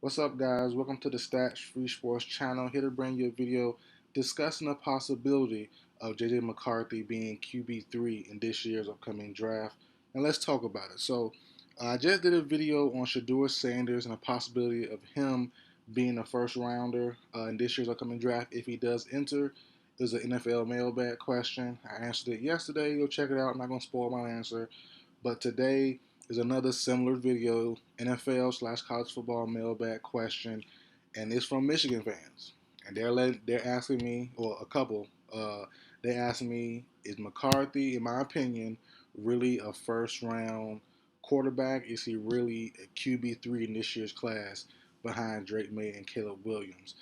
What's up, guys? Welcome to the Stats Free Sports channel. Here to bring you a video discussing the possibility of JJ McCarthy being QB3 in this year's upcoming draft. And let's talk about it. I just did a video on Shedeur Sanders and the possibility of him being a first rounder in this year's upcoming draft if he does enter. It was an NFL mailbag question. I answered it yesterday. Go check it out. I'm not going to spoil my answer. But today is another similar video, NFL slash college football mailbag question, and it's from Michigan fans. And they're asking me, or a couple, they asked me, is McCarthy, in my opinion, really a first round quarterback? Is he really a QB3 in this year's class behind Drake May and Caleb Williams?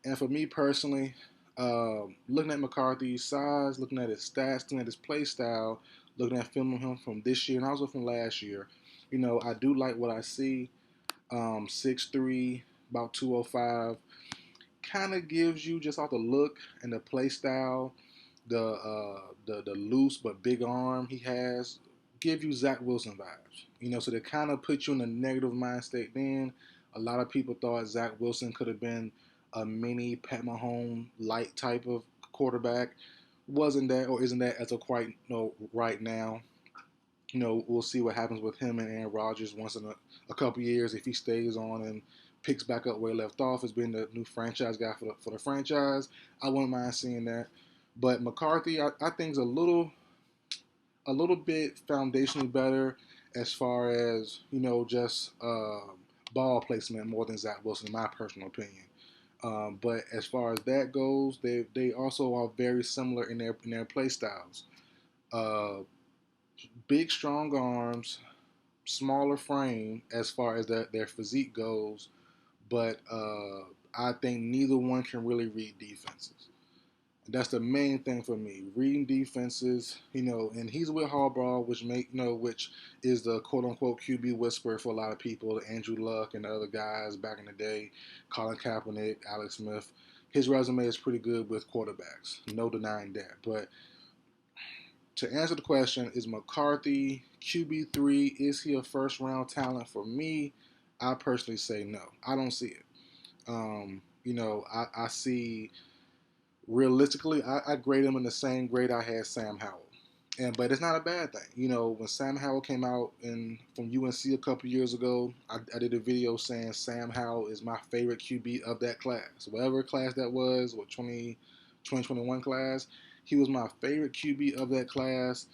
And for me personally, looking at McCarthy's size, looking at his stats, looking at his play style, looking at film of him from this year and also from last year, I do like what I see. 6'3", about 205, kind of gives you just off the look and the play style, the loose but big arm he has, give you Zach Wilson vibes. So they kind of put you in a negative mind state. Then a lot of people thought Zach Wilson could have been a mini Pat Mahomes light type of quarterback. Wasn't that or isn't that as of quite right now? We'll see what happens with him and Aaron Rodgers once in a couple years if he stays on and picks back up where he left off as being the new franchise guy for the franchise. I wouldn't mind seeing that. But McCarthy, I think is a little bit foundationally better as far as just ball placement more than Zach Wilson, in my personal opinion. But as far as that goes, they also are very similar in their play styles. Uh, Big, strong arms, smaller frame as far as their physique goes, but I think neither one can really read defenses. That's the main thing for me. Reading defenses, and he's with Harbaugh, which is the quote unquote QB whisperer for a lot of people, Andrew Luck and the other guys back in the day, Colin Kaepernick, Alex Smith. His resume is pretty good with quarterbacks, no denying that. But to answer the question, is McCarthy QB3? Is he a first round talent? For me, I personally say no. I don't see it. I see realistically, I grade him in the same grade I had Sam Howell. But it's not a bad thing. When Sam Howell came out from UNC a couple years ago, I did a video saying Sam Howell is my favorite QB of that class. Whatever class that was, 2021 class, he was my favorite QB of that class.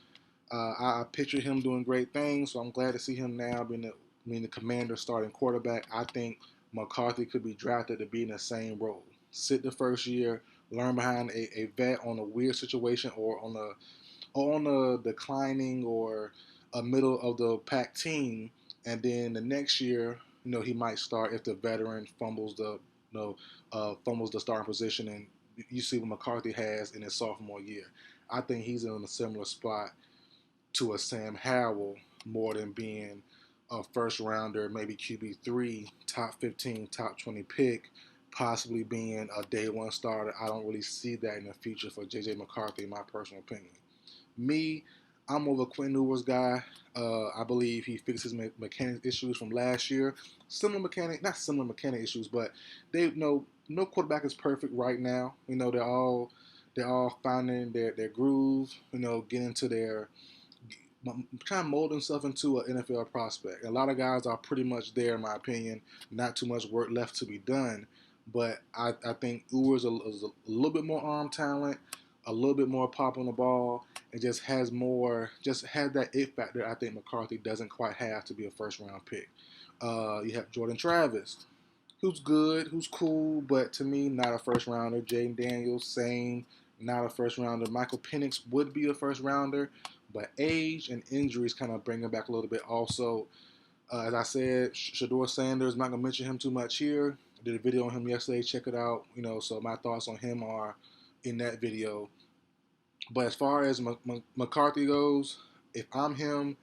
I pictured him doing great things, so I'm glad to see him now being the Commander starting quarterback. I think McCarthy could be drafted to be in the same role. Sit the first year, learn behind a vet on a weird situation or on a declining or a middle of the pack team, and then the next year, he might start if the veteran fumbles the starting position, and you see what McCarthy has in his sophomore year. I think he's in a similar spot to a Sam Howell more than being a first rounder, maybe QB3, top 15, top 20 pick, possibly being a day one starter. I don't really see that in the future for JJ McCarthy, in my personal opinion. Me, I'm more of a Quentin Ewers guy. I believe he fixed his mechanic issues from last year. Not similar mechanic issues, but they no quarterback is perfect right now. They're all finding their groove. Getting to their trying to mold himself into an NFL prospect. A lot of guys are pretty much there, in my opinion. Not too much work left to be done. But I think Ewers is a little bit more arm talent, a little bit more pop on the ball, and just has that it factor I think McCarthy doesn't quite have to be a first round pick. You have Jordan Travis, who's good, who's cool, but to me, not a first rounder. Jaden Daniels, same, not a first rounder. Michael Penix would be a first rounder, but age and injuries kind of bring him back a little bit. Also, as I said, Shedeur Sanders, I'm not going to mention him too much here. I did a video on him yesterday. Check it out. So my thoughts on him are in that video. But as far as McCarthy goes, if I'm him,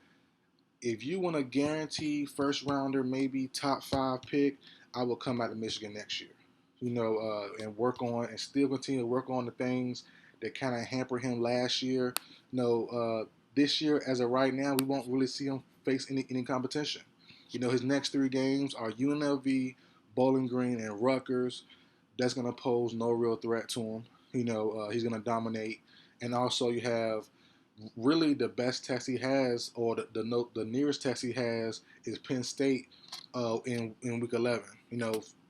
if you want a guaranteed first rounder, maybe top 5 pick, I will come out to Michigan next year. And work on and still continue to work on the things that kind of hampered him last year. This year, as of right now, we won't really see him face any competition. His next 3 games are UNLV, Bowling Green and Rutgers, that's going to pose no real threat to him. He's going to dominate. And also you have really the best test he has, or the nearest test he has, is Penn State in week 11.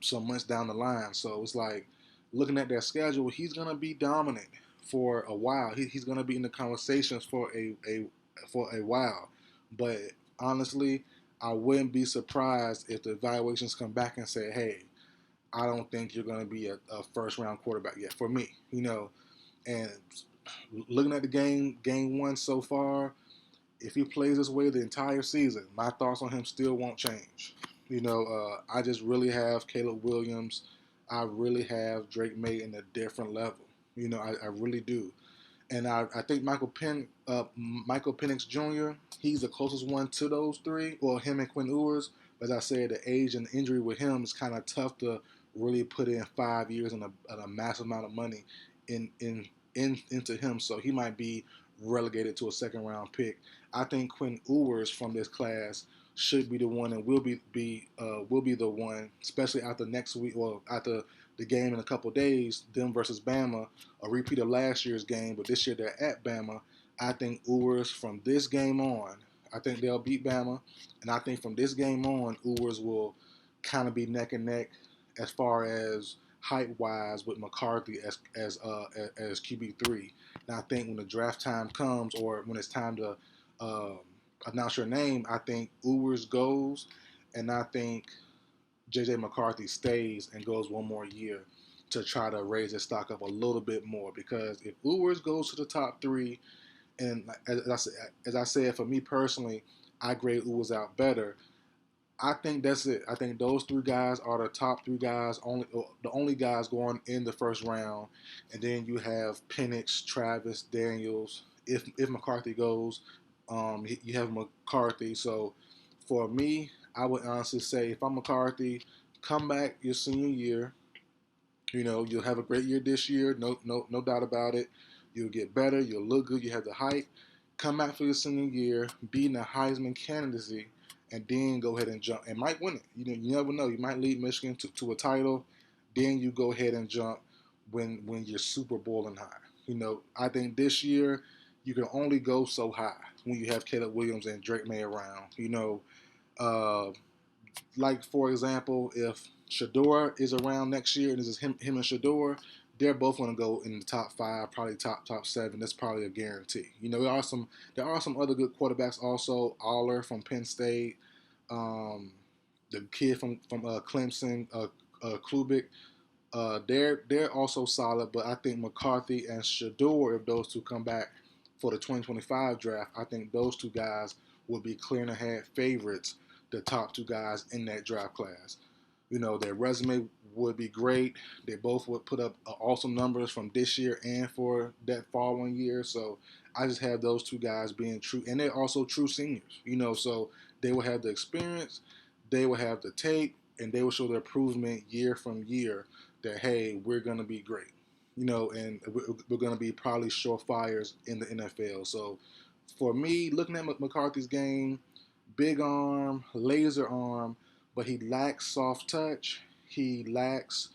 Some months down the line. So it's like looking at that schedule, he's gonna be dominant for a while. He's gonna be in the conversations for a while. But honestly, I wouldn't be surprised if the evaluations come back and say, "Hey, I don't think you're gonna be a first round quarterback yet." For me, and looking at the game one so far, if he plays this way the entire season, my thoughts on him still won't change. I just really have Caleb Williams. I really have Drake May in a different level. I really do. And I think Michael Penix Jr., he's the closest one to those three, or him and Quinn Ewers. But as I said, the age and the injury with him is kind of tough to really put in 5 years and a massive amount of money into him. So he might be relegated to a second round pick. I think Quinn Ewers from this class should be the one, and will be the one, especially after next week, or after the game in a couple of days, them versus Bama, a repeat of last year's game, but this year they're at Bama. I think Ewers from this game on, I think they'll beat Bama, and I think from this game on, Ewers will kind of be neck and neck as far as height wise with McCarthy as QB3. And I think when the draft time comes, or when it's time to announce your name, I think Ewers goes, and I think JJ McCarthy stays and goes one more year to try to raise his stock up a little bit more. Because if Ewers goes to the top three, and as I said, for me personally, I grade Ewers out better. I think that's it. I think those three guys are the top three guys, the only guys going in the first round, and then you have Penix, Travis, Daniels. If McCarthy goes, you have McCarthy. So for me, I would honestly say, if I'm McCarthy, come back your senior year. You'll have a great year this year, no doubt about it. You'll get better. You'll look good. You have the height. Come back for your senior year, be in the Heisman candidacy, and then go ahead and jump and might win it. You never know. You might lead Michigan to a title. Then you go ahead and jump when you're Super Bowling high. I think this year you can only go so high when you have Caleb Williams and Drake May around. Like for example, if Shador is around next year and this is him and Shador, they're both going to go in the top five, probably top seven. That's probably a guarantee. There are some other good quarterbacks also. Aller from Penn State, the kid from Clemson, Klubik. They're also solid, but I think McCarthy and Shador, if those two come back for the 2025 draft, I think those two guys will be clear and ahead favorites, the top two guys in that draft class. Their resume would be great. They both would put up awesome numbers from this year and for that following year. So I just have those two guys being true, and they're also true seniors. So they will have the experience, they will have the tape, and they will show their improvement year from year that, hey, we're going to be great. And we're going to be probably surefires in the NFL. So for me, looking at McCarthy's game, big arm, laser arm, but he lacks soft touch. He lacks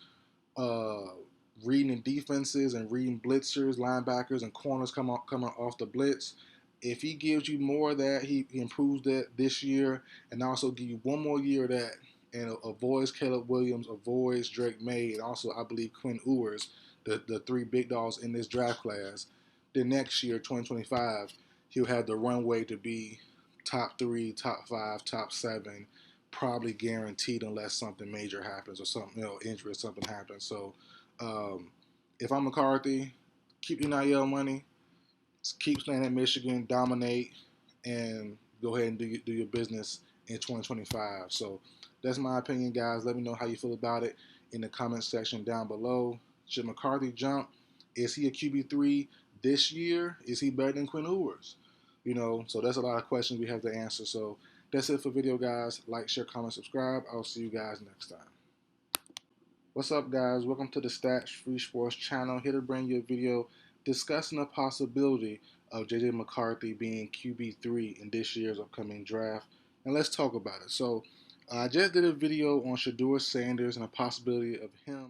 reading defenses and reading blitzers, linebackers, and corners coming off the blitz. If he gives you more of that, he improves that this year, and also give you one more year of that, and avoids Caleb Williams, avoids Drake May, and also I believe Quinn Ewers, the three big dogs in this draft class. Then next year, 2025, he'll have the runway to be top three, top five, top seven, probably guaranteed, unless something major happens or something, injury or something happens. So if I'm McCarthy, keep your NIL money, keep staying at Michigan, dominate, and go ahead and do your business in 2025. So that's my opinion, guys. Let me know how you feel about it in the comment section down below. Should McCarthy jump? Is he a QB3 this year? Is he better than Quinn Ewers? So that's a lot of questions we have to answer. So that's it for video, guys. Like, share, comment, subscribe. I'll see you guys next time. What's up, guys? Welcome to the Stats Free Sports channel. Here to bring you a video discussing the possibility of JJ McCarthy being QB3 in this year's upcoming draft. And let's talk about it. So I just did a video on Shedeur Sanders and the possibility of him